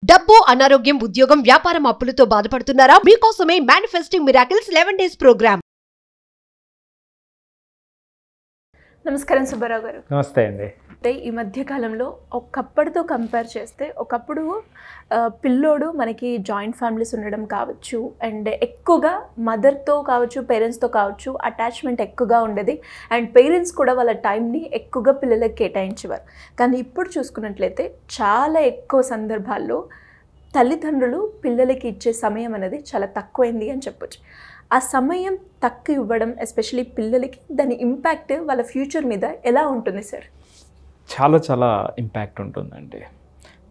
డబ్బు, అనారోగ్యం, ఉద్యోగం, వ్యాపారం, అప్పులతో బాధపడుతున్నారా? మీకోసమే మేనిఫెస్టింగ్ మిరాకిల్స్ 11 days ప్రోగ్రామ్. నమస్కారం సుబ్బారావు గారు. నమస్తే అండి. అంటే ఈ మధ్య కాలంలో ఒకప్పటితో కంపేర్ చేస్తే ఒకప్పుడు పిల్లోడు మనకి జాయింట్ ఫ్యామిలీస్ ఉండడం కావచ్చు, అండ్ ఎక్కువగా మదర్తో కావచ్చు, పేరెంట్స్తో కావచ్చు అటాచ్మెంట్ ఎక్కువగా ఉండేది. అండ్ పేరెంట్స్ కూడా వాళ్ళ టైంని ఎక్కువగా పిల్లలకు కేటాయించేవారు. కానీ ఇప్పుడు చూసుకున్నట్లయితే చాలా ఎక్కువ సందర్భాల్లో తల్లిదండ్రులు పిల్లలకి ఇచ్చే సమయం అనేది చాలా తక్కువైంది అని చెప్పొచ్చు. ఆ సమయం తక్కువ ఇవ్వడం ఎస్పెషలీ పిల్లలకి, దాని ఇంపాక్ట్ వాళ్ళ ఫ్యూచర్ మీద ఎలా ఉంటుంది సార్? చాలా చాలా ఇంపాక్ట్ ఉంటుందండి.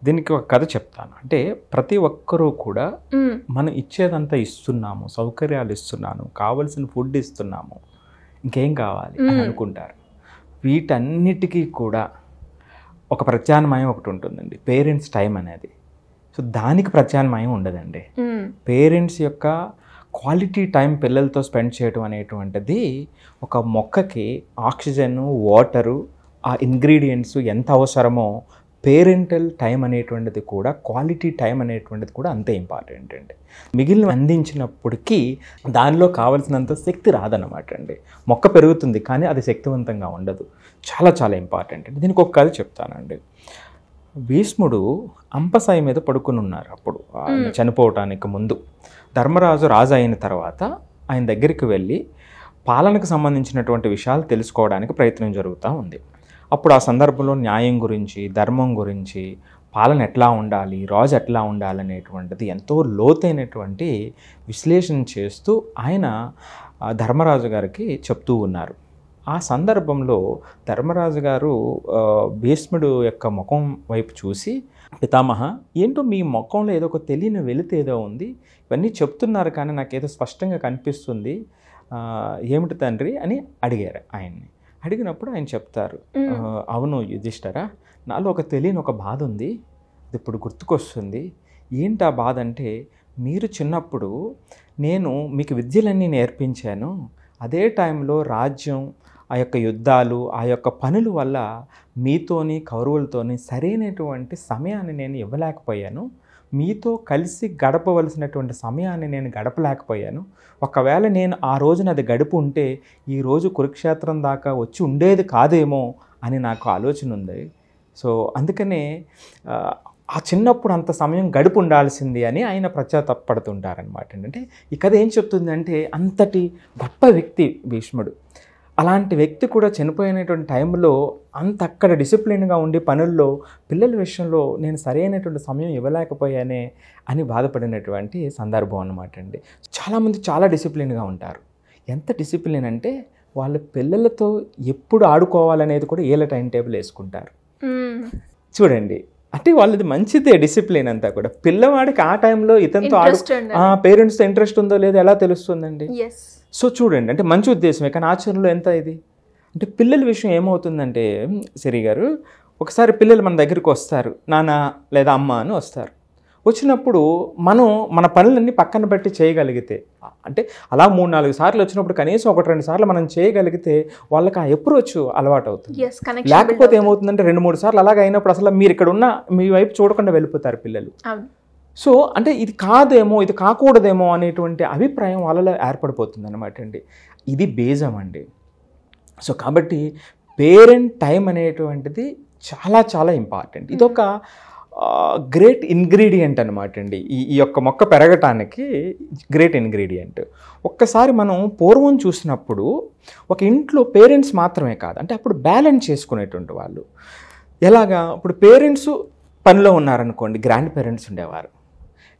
దీనికి ఒక కథ చెప్తాను. అంటే ప్రతి ఒక్కరూ కూడా మనం ఇచ్చేదంతా ఇస్తున్నాము, సౌకర్యాలు ఇస్తున్నాను, కావలసిన ఫుడ్ ఇస్తున్నాము, ఇంకేం కావాలి అని అనుకుంటారు. వీటన్నిటికీ కూడా ఒక ప్రత్యామ్నాయం ఒకటి ఉంటుందండి, పేరెంట్స్ టైం అనేది. సో దానికి ప్రత్యామ్నాయం ఉండదండి. పేరెంట్స్ యొక్క క్వాలిటీ టైం పిల్లలతో స్పెండ్ చేయడం అనేటువంటిది ఒక మొక్కకి ఆక్సిజన్, వాటరు, ఆ ఇంగ్రీడియంట్స్ ఎంత అవసరమో పేరెంటల్ టైం అనేటువంటిది కూడా, క్వాలిటీ టైం అనేటువంటిది కూడా అంతే ఇంపార్టెంట్ అండి. మిగిలిన అందించినప్పటికీ దానిలో కావాల్సినంత శక్తి రాదన్నమాట అండి. మొక్క పెరుగుతుంది కానీ అది శక్తివంతంగా ఉండదు. చాలా చాలా ఇంపార్టెంట్ అండి. దీనికి ఒక కథ చెప్తానండి. భీష్ముడు అంపసాయి మీద పడుకుని ఉన్నారు. అప్పుడు ఆయన చనిపోవటానికి ముందు ధర్మరాజు రాజు అయిన తర్వాత ఆయన దగ్గరికి వెళ్ళి పాలనకు సంబంధించినటువంటి విషయాలు తెలుసుకోవడానికి ప్రయత్నం జరుగుతూ ఉంది. అప్పుడు ఆ సందర్భంలో న్యాయం గురించి, ధర్మం గురించి, పాలన ఎట్లా ఉండాలి, రాజు ఎట్లా ఉండాలనేటువంటిది ఎంతో లోతైనటువంటి విశ్లేషణ చేస్తూ ఆయన ధర్మరాజు గారికి చెప్తూ ఉన్నారు. ఆ సందర్భంలో ధర్మరాజు గారు భీష్ముడు యొక్క ముఖం వైపు చూసి, పితామహ, ఏంటో మీ ముఖంలో ఏదో ఒక తెలియని వెలితి ఏదో ఉంది, ఇవన్నీ చెప్తున్నారు కానీ నాకేదో స్పష్టంగా కనిపిస్తుంది, ఏమిటి తండ్రి అని అడిగారు ఆయన్ని. అడిగినప్పుడు ఆయన చెప్తారు, అవును యుధిష్ఠిరా, నాలో ఒక తెలియని ఒక బాధ ఉంది, అది ఇప్పుడు గుర్తుకొస్తుంది. ఏంటి ఆ బాధ అంటే, మీరు చిన్నప్పుడు నేను మీకు విద్యలన్నీ నేర్పించాను, అదే టైంలో రాజ్యం, ఆ యొక్క యుద్ధాలు, ఆ యొక్క పనుల వల్ల మీతోని కౌరవులతోని సరైనటువంటి సమయాన్ని నేను ఇవ్వలేకపోయాను, మీతో కలిసి గడపవలసినటువంటి సమయాన్ని నేను గడపలేకపోయాను. ఒకవేళ నేను ఆ రోజున అది గడిపి ఉంటే ఈరోజు కురుక్షేత్రం దాకా వచ్చి ఉండేది కాదేమో అని నాకు ఆలోచన ఉంది. సో అందుకనే ఆ చిన్నప్పుడు అంత సమయం గడిపి ఉండాల్సింది అని ఆయన పశ్చాత్తాపడుతుంటారనమాట. అంటే ఈ కథ ఏం చెప్తుందంటే, అంతటి గొప్ప వ్యక్తి భీష్ముడు. అలాంటి వ్యక్తి కూడా చనిపోయినటువంటి టైంలో అంత అక్కడ డిసిప్లిన్గా ఉండి పనుల్లో, పిల్లల విషయంలో నేను సరైనటువంటి సమయం ఇవ్వలేకపోయానే అని బాధపడినటువంటి సందర్భం అన్నమాట అండి. చాలామంది చాలా డిసిప్లిన్గా ఉంటారు. ఎంత డిసిప్లిన్ అంటే వాళ్ళ పిల్లలతో ఎప్పుడు ఆడుకోవాలనేది కూడా ఏళ్ళ టైం టేబుల్ వేసుకుంటారు. చూడండి, అంటే వాళ్ళది మంచిదే డిసిప్లిన్ అంతా కూడా. పిల్లవాడికి ఆ టైంలో ఇతనితో పేరెంట్స్తో ఇంట్రెస్ట్ ఉందో లేదో ఎలా తెలుస్తుందండి? సో చూడండి, అంటే మంచి ఉద్దేశమే కానీ ఆచరణలో ఎంత ఇది అంటే, పిల్లల విషయం ఏమవుతుందంటే సిరి గారు, ఒకసారి పిల్లలు మన దగ్గరికి వస్తారు, నాన్న లేదా అమ్మ అని వస్తారు. వచ్చినప్పుడు మనం మన పనులన్నీ పక్కన పెట్టి చేయగలిగితే, అంటే అలా 3-4 సార్లు వచ్చినప్పుడు కనీసం 1-2 సార్లు మనం చేయగలిగితే వాళ్ళకి ఆ అప్రోచ్ అలవాటు అవుతుంది. లేకపోతే ఏమవుతుందంటే 2-3 సార్లు అలాగే అయినప్పుడు అసలు మీరు ఇక్కడ ఉన్న మీ వైపు చూడకుండా వెళ్ళిపోతారు పిల్లలు. సో అంటే ఇది కాదేమో, ఇది కాకూడదేమో అనేటువంటి అభిప్రాయం వాళ్ళలో ఏర్పడిపోతుంది అనమాట అండి. ఇది బేజం అండి. సో కాబట్టి పేరెంట్ టైం అనేటువంటిది చాలా చాలా ఇంపార్టెంట్. ఇదొక గ్రేట్ ఇంగ్రీడియంట్ అనమాట అండి. ఈ యొక్క మొక్క పెరగటానికి గ్రేట్ ఇంగ్రీడియంట్. ఒక్కసారి మనం పూర్వం చూసినప్పుడు ఒక ఇంట్లో పేరెంట్స్ మాత్రమే కాదు, అంటే అప్పుడు బ్యాలెన్స్ చేసుకునేటువంటి వాళ్ళు ఎలాగా, ఇప్పుడు పేరెంట్స్ పనిలో ఉన్నారనుకోండి, గ్రాండ్ పేరెంట్స్ ఉండేవారు.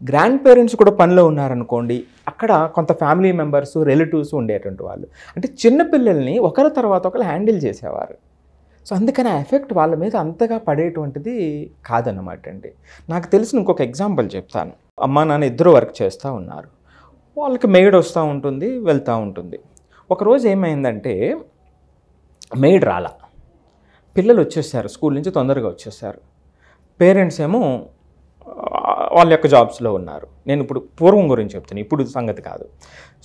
గ్రాండ్ పేరెంట్స్ కూడా పనిలో ఉన్నారనుకోండి, అక్కడ కొంత ఫ్యామిలీ మెంబర్స్, రిలేటివ్స్ ఉండేటువంటి వాళ్ళు. అంటే చిన్నపిల్లల్ని ఒకరి తర్వాత ఒకరు హ్యాండిల్ చేసేవారు. సో అందుకని ఆ ఎఫెక్ట్ వాళ్ళ మీద అంతగా పడేటువంటిది కాదన్నమాట అండి. నాకు తెలిసిన ఇంకొక ఎగ్జాంపుల్ చెప్తాను. అమ్మా నాన్న ఇద్దరు వర్క్ చేస్తూ ఉన్నారు. వాళ్ళకి మెయిడ్ వస్తూ ఉంటుంది, వెళ్తూ ఉంటుంది. ఒకరోజు ఏమైందంటే మెయిడ్ రాలా, పిల్లలు వచ్చేసారు, స్కూల్ నుంచి తొందరగా వచ్చేసారు. పేరెంట్స్ ఏమో వాళ్ళ యొక్క జాబ్స్లో ఉన్నారు. నేను ఇప్పుడు పూర్వం గురించి చెప్తాను, ఇప్పుడు సంగతి కాదు.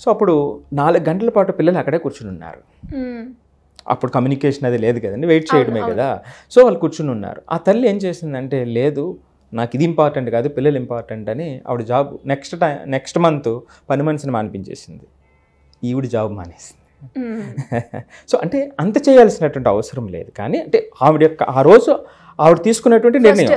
సో అప్పుడు 4 గంటల పాటు పిల్లలు అక్కడే కూర్చుని ఉన్నారు. అప్పుడు కమ్యూనికేషన్ అది లేదు కదండి, వెయిట్ చేయడమే కదా. సో వాళ్ళు కూర్చుని ఉన్నారు. ఆ తల్లి ఏం చేసిందంటే, లేదు నాకు ఇది ఇంపార్టెంట్ కాదు, పిల్లలు ఇంపార్టెంట్ అని ఆవిడ జాబ్ నెక్స్ట్ మంత్ పని మనిషిని మానిపించేసింది, ఈవిడ జాబ్ మానేసింది. సో అంటే అంత చేయాల్సినటువంటి అవసరం లేదు, కానీ అంటే ఆవిడ యొక్క ఆ రోజు ఆవిడ తీసుకున్నటువంటి నిర్ణయం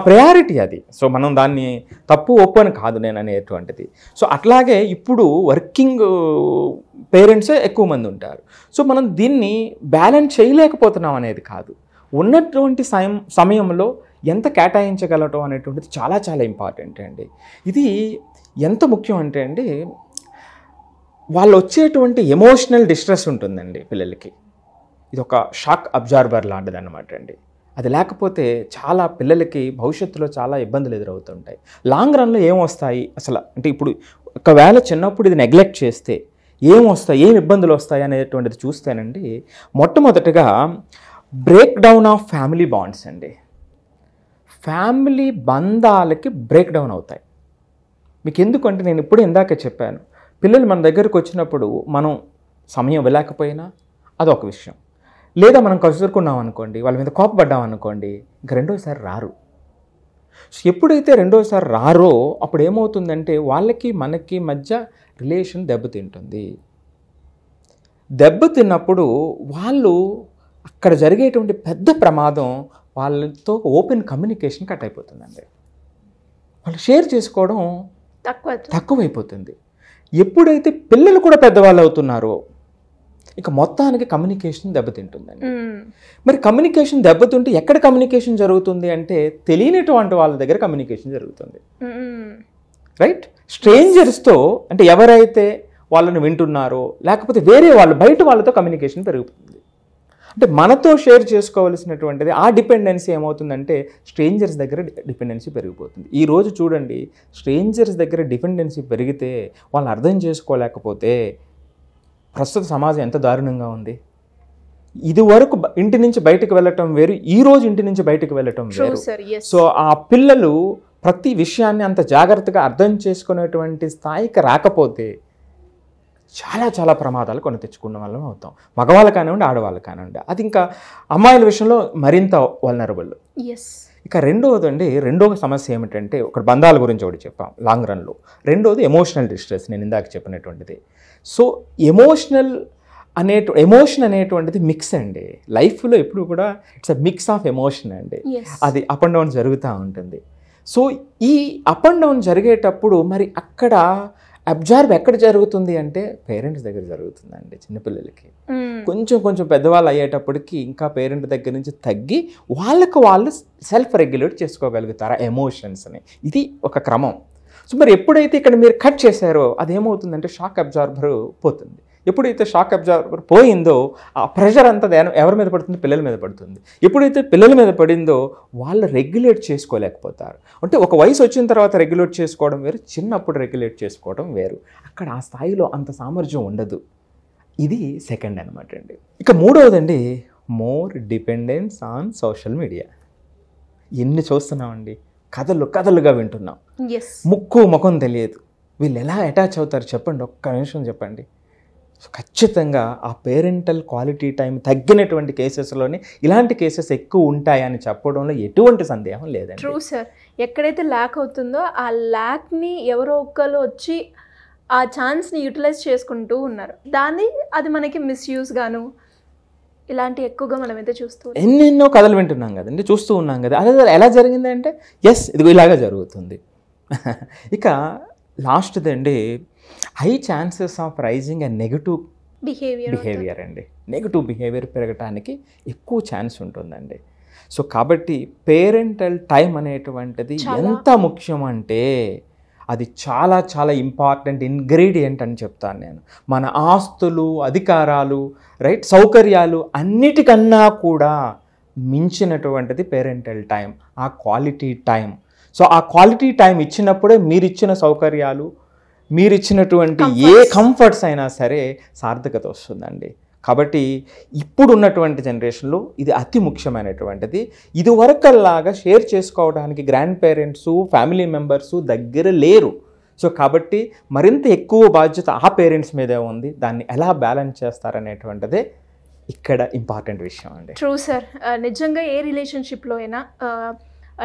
ప్రయారిటీ అది. సో మనం దాన్ని తప్పు ఒప్పు అని కాదు నేను అనేటువంటిది. సో అట్లాగే ఇప్పుడు వర్కింగ్ పేరెంట్సే ఎక్కువ మంది ఉంటారు. సో మనం దీన్ని బ్యాలెన్స్ చేయలేకపోతున్నాం అనేది కాదు, ఉన్నటువంటి సమయంలో ఎంత కేటాయించగలటం అనేటువంటిది చాలా చాలా ఇంపార్టెంట్ అండి. ఇది ఎంత ముఖ్యం అంటే అండి, వాళ్ళు వచ్చేటువంటి ఎమోషనల్ డిస్ట్రెస్ ఉంటుందండి పిల్లలకి, ఇది ఒక షాక్ అబ్జార్బర్ లాంటిది అనమాట అండి. అది లేకపోతే చాలా పిల్లలకి భవిష్యత్తులో చాలా ఇబ్బందులు ఎదురవుతుంటాయి. లాంగ్ రన్లో ఏమొస్తాయి అసలు అంటే, ఇప్పుడు ఒకవేళ చిన్నప్పుడు ఇది నెగ్లెక్ట్ చేస్తే ఏమొస్తాయి, ఏం ఇబ్బందులు వస్తాయి అనేటువంటిది చూస్తేనండి, మొట్టమొదటిగా break down of family bonds అండి. ఫ్యామిలీ బంధాలకి బ్రేక్ డౌన్ అవుతాయి. మీకు ఎందుకంటే నేను ఇప్పుడు ఇందాక చెప్పాను, పిల్లలు మన దగ్గరకు వచ్చినప్పుడు మనం సమయం ఇవ్వలేకపోయినా అదొక విషయం, లేదా మనం కసురుకున్నాం అనుకోండి, వాళ్ళ మీద కోపపడ్డాం అనుకోండి, ఇంక రెండోసారి రారు. సో ఎప్పుడైతే రెండోసారి రారో అప్పుడు ఏమవుతుందంటే వాళ్ళకి మనకి మధ్య రిలేషన్ దెబ్బతింటుంది. దెబ్బతిన్నప్పుడు వాళ్ళు అక్కడ జరిగేటువంటి పెద్ద ప్రమాదం, వాళ్ళతో ఓపెన్ కమ్యూనికేషన్ కట్ అయిపోతుందండి. వాళ్ళు షేర్ చేసుకోవడం తక్కువైపోతుంది. ఎప్పుడైతే పిల్లలు కూడా పెద్దవాళ్ళు అవుతున్నారో ఇక మొత్తానికి కమ్యూనికేషన్ దెబ్బతింటుందండి. మరి కమ్యూనికేషన్ దెబ్బతింటే ఎక్కడ కమ్యూనికేషన్ జరుగుతుంది అంటే తెలియనటువంటి వాళ్ళ దగ్గర కమ్యూనికేషన్ జరుగుతుంది, రైట్? స్ట్రేంజర్స్తో అంటే ఎవరైతే వాళ్ళని వింటున్నారో లేకపోతే వేరే వాళ్ళు బయట వాళ్ళతో కమ్యూనికేషన్ పెరుగుతుంది. అంటే మనతో షేర్ చేసుకోవాల్సినటువంటిది ఆ డిపెండెన్సీ ఏమవుతుందంటే స్ట్రేంజర్స్ దగ్గర డిపెండెన్సీ పెరిగిపోతుంది. ఈరోజు చూడండి, స్ట్రేంజర్స్ దగ్గర డిపెండెన్సీ పెరిగితే వాళ్ళని అర్థం చేసుకోలేకపోతే ప్రస్తుత సమాజం ఎంత దారుణంగా ఉంది. ఇది వరకు ఇంటి నుంచి బయటకు వెళ్ళటం వేరు, ఈరోజు ఇంటి నుంచి బయటకు వెళ్ళటం వేరు. సో ఆ పిల్లలు ప్రతి విషయాన్ని అంత జాగ్రత్తగా అర్థం చేసుకునేటువంటి స్థాయికి రాకపోతే చాలా చాలా ప్రమాదాలు కొని తెచ్చుకున్న వాళ్ళం అవుతాం, మగవాళ్ళు కానివ్వండి ఆడవాళ్ళు కానివ్వండి. అది ఇంకా అమ్మాయిల విషయంలో మరింత వల్నరబుల్. ఇక రెండవ సమస్య ఏమిటంటే, ఒక బంధాల గురించి ఒకటి చెప్పాం లాంగ్ రన్లో, రెండోది ఎమోషనల్ డిస్ట్రెస్, నేను ఇందాక చెప్పినటువంటిది. సో ఎమోషన్ అనేటువంటిది మిక్స్ అండి. లైఫ్లో ఎప్పుడు కూడా it's a mix of emotion అండి. అది అప్ అండ్ డౌన్ జరుగుతూ ఉంటుంది. సో ఈ అప్ అండ్ డౌన్ జరిగేటప్పుడు మరి అక్కడ అబ్జర్వ్ ఎక్కడ జరుగుతుంది అంటే పేరెంట్స్ దగ్గర జరుగుతుందండి. చిన్నపిల్లలకి కొంచెం పెద్దవాళ్ళు అయ్యేటప్పటికి ఇంకా పేరెంట్ దగ్గర నుంచి తగ్గి వాళ్ళకు వాళ్ళు సెల్ఫ్ రెగ్యులేట్ చేసుకోగలుగుతారు ఆ ఎమోషన్స్ని. ఇది ఒక క్రమం. సో మరి ఎప్పుడైతే ఇక్కడ మీరు కట్ చేశారో అదేమవుతుందంటే షాక్ అబ్జార్బర్ పోతుంది. ఎప్పుడైతే షాక్ అబ్జార్బర్ పోయిందో ఆ ప్రెషర్ అంతా ఎవరి మీద పడుతుంది? పిల్లల మీద పడుతుంది. ఎప్పుడైతే పిల్లల మీద పడిందో వాళ్ళు రెగ్యులేట్ చేసుకోలేకపోతారు. అంటే ఒక వయసు వచ్చిన తర్వాత రెగ్యులేట్ చేసుకోవడం వేరు, చిన్నప్పుడు రెగ్యులేట్ చేసుకోవడం వేరు. అక్కడ ఆ స్థాయిలో అంత సామర్థ్యం ఉండదు. ఇది సెకండ్ అనమాట అండి. ఇక మూడవదండి, more dependence on social media. ఎన్ని చూస్తున్నామండి, కథలుగా వింటున్నాం. ముక్కు ముఖం తెలియదు. వీళ్ళు ఎలా అటాచ్ అవుతారు చెప్పండి, ఒక్క నిమిషం చెప్పండి. ఖచ్చితంగా ఆ పేరెంటల్ క్వాలిటీ టైం తగ్గినటువంటి కేసెస్లోనే ఇలాంటి కేసెస్ ఎక్కువ ఉంటాయని చెప్పడంలో ఎటువంటి సందేహం లేదండి. True sir. ఎక్కడైతే ల్యాక్ అవుతుందో ఆ ల్యాక్ని ఎవరో ఒక్కరు వచ్చి ఆ ఛాన్స్ని యూటిలైజ్ చేసుకుంటూ ఉన్నారు. అది మనకి మిస్యూజ్ గాను ఇలాంటి ఎక్కువగా మనమైతే ఎన్నెన్నో కథలు వింటున్నాం కదండి, చూస్తూ ఉన్నాం కదా. అదే ఎలా జరిగిందంటే ఇదిగో ఇలాగా జరుగుతుంది. ఇక లాస్ట్ది అండి, high chances of rising and negative behaviour అండి. నెగటివ్ బిహేవియర్ పెరగటానికి ఎక్కువ ఛాన్స్ ఉంటుందండి. సో కాబట్టి పేరెంటల్ టైం అనేటువంటిది ఎంత ముఖ్యం అంటే అది చాలా చాలా ఇంపార్టెంట్ ఇంగ్రీడియంట్ అని చెప్తాను నేను. మన ఆస్తులు, అధికారాలు, రైట్, సౌకర్యాలు అన్నిటికన్నా కూడా మించినటువంటిది పేరెంటల్ టైం, ఆ క్వాలిటీ టైం. సో ఆ క్వాలిటీ టైం ఇచ్చినప్పుడే మీరిచ్చిన సౌకర్యాలు, మీరిచ్చినటువంటి ఏ కంఫర్ట్స్ అయినా సరే సార్థకత వస్తుందండి. కాబట్టి ఇప్పుడు ఉన్నటువంటి జనరేషన్లో ఇది అతి ముఖ్యమైనటువంటిది. ఇదివరకల్లాగా షేర్ చేసుకోవడానికి గ్రాండ్ పేరెంట్స్, ఫ్యామిలీ మెంబర్స్ దగ్గర లేరు. సో కాబట్టి మరింత ఎక్కువ బాధ్యత ఆ పేరెంట్స్ మీదే ఉంది. దాన్ని ఎలా బ్యాలెన్స్ చేస్తారనేటువంటిదే ఇక్కడ ఇంపార్టెంట్ విషయం అండి. True sir. నిజంగా ఏ రిలేషన్షిప్లో అయినా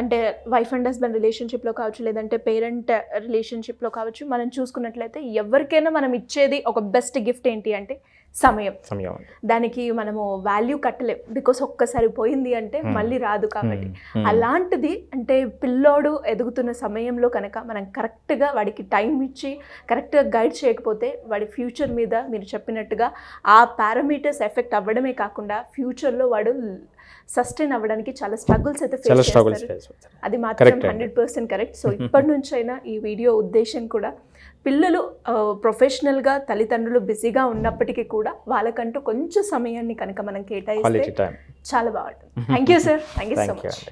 అంటే వైఫ్ అండ్ హస్బెండ్ రిలేషన్షిప్లో కావచ్చు, లేదంటే పేరెంట్ రిలేషన్షిప్లో కావచ్చు, మనం చూసుకున్నట్లయితే ఎవరికైనా మనం ఇచ్చేది ఒక బెస్ట్ గిఫ్ట్ ఏంటి అంటే సమయం. దానికి మనము వాల్యూ కట్టలేం, బికాస్ ఒక్కసారి పోయింది అంటే మళ్ళీ రాదు కాబట్టి. అలాంటిది అంటే పిల్లోడు ఎదుగుతున్న సమయంలో కనుక మనం కరెక్ట్గా వాడికి టైం ఇచ్చి కరెక్ట్గా గైడ్ చేయకపోతే వాడి ఫ్యూచర్ మీద మీరు చెప్పినట్టుగా ఆ పారామీటర్స్ ఎఫెక్ట్ అవ్వడమే కాకుండా ఫ్యూచర్లో వాడు సస్టైన్ అవ్వడానికి చాలా స్ట్రగుల్స్ అయితే ఫేస్ చేస్తారు. అది మాత్రం 100% కరెక్ట్. సో ఇప్పటి నుంచైనా ఈ వీడియో ఉద్దేశం కూడా పిల్లలు ప్రొఫెషనల్గా తల్లిదండ్రులు బిజీగా ఉన్నప్పటికీ కూడా వాళ్ళకంటూ కొంచెం సమయాన్ని కనుక మనం కేటాయిస్తే చాలా బాగుంటుంది. Thank you sir, thank you so much.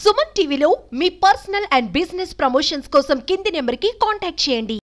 Suman టీవీలో మీ పర్సనల్ అండ్ బిజినెస్ ప్రమోషన్స్ కోసం కింది నెంబర్కి కాంటాక్ట్ చేయండి.